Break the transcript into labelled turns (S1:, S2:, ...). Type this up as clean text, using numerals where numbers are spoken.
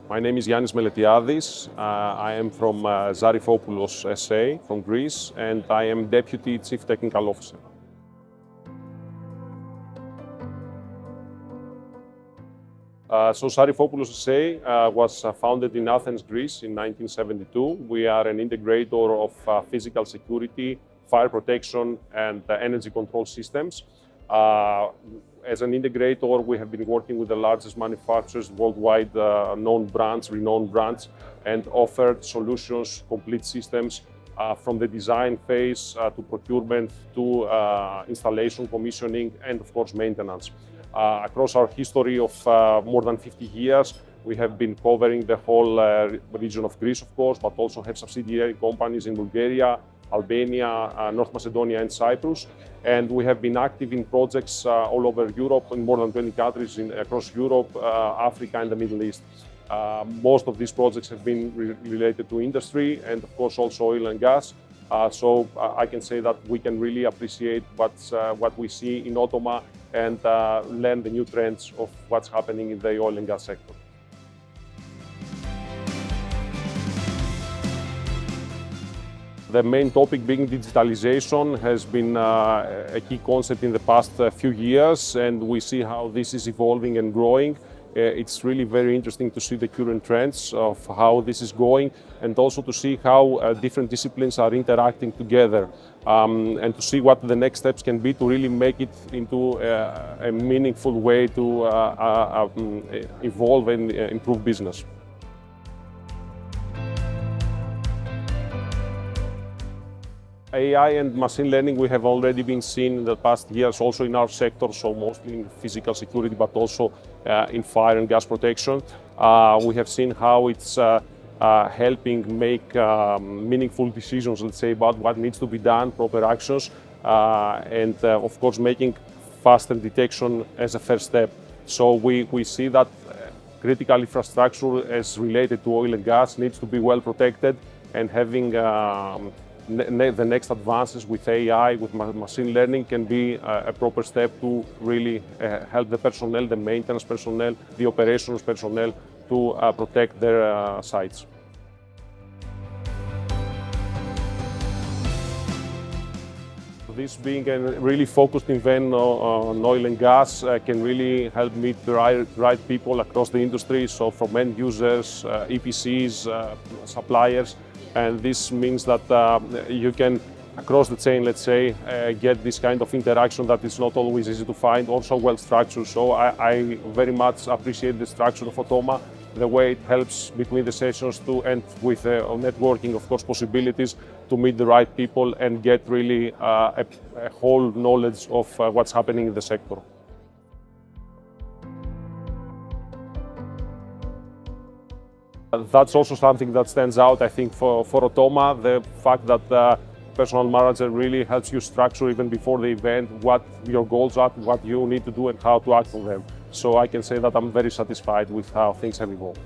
S1: My name is Giannis Meletiadis. I am from Zarifopoulos S.A. from Greece, and I am Deputy Chief Technical Officer. Zarifopoulos S.A. was founded in Athens, Greece in 1972. We are an integrator of physical security, fire protection, and energy control systems. As an integrator, we have been working with the largest manufacturers worldwide, renowned brands, and offered solutions, complete systems, from the design phase to procurement to installation, commissioning, and of course maintenance. Across our history of more than 50 years, we have been covering the whole region of Greece, of course, but also have subsidiary companies in Bulgaria, Albania, North Macedonia, and Cyprus. And we have been active in projects all over Europe, in more than 20 countries across Europe, Africa, and the Middle East. Most of these projects have been related to industry and, of course, also oil and gas. So I can say that we can really appreciate what we see in AUTOMA and learn the new trends of what's happening in the oil and gas sector. The main topic being digitalisation has been a key concept in the past few years, and we see how this is evolving and growing. It's really very interesting to see the current trends of how this is going, and also to see how different disciplines are interacting together, and to see what the next steps can be to really make it into a meaningful way to evolve and improve business. AI and machine learning we have already been seeing in the past years also in our sector, so mostly in physical security, but also in fire and gas protection. We have seen how it's helping make meaningful decisions, let's say, about what needs to be done, proper actions, and of course making faster detection as a first step. So we see that critical infrastructure as related to oil and gas needs to be well protected, and having the next advances with AI, with machine learning, can be a proper step to really help the personnel, the maintenance personnel, the operations personnel to protect their sites. This being a really focused event on oil and gas can really help meet the right people across the industry, so from end users, EPCs, suppliers. And this means that you can, across the chain, let's say, get this kind of interaction that is not always easy to find, also well structured. So I very much appreciate the structure of AUTOMA, the way it helps between the sessions to end with networking, of course, possibilities to meet the right people and get really a whole knowledge of what's happening in the sector. That's also something that stands out, I think, for AUTOMA, the fact that the personal manager really helps you structure even before the event what your goals are, what you need to do and how to act on them. So I can say that I'm very satisfied with how things have evolved.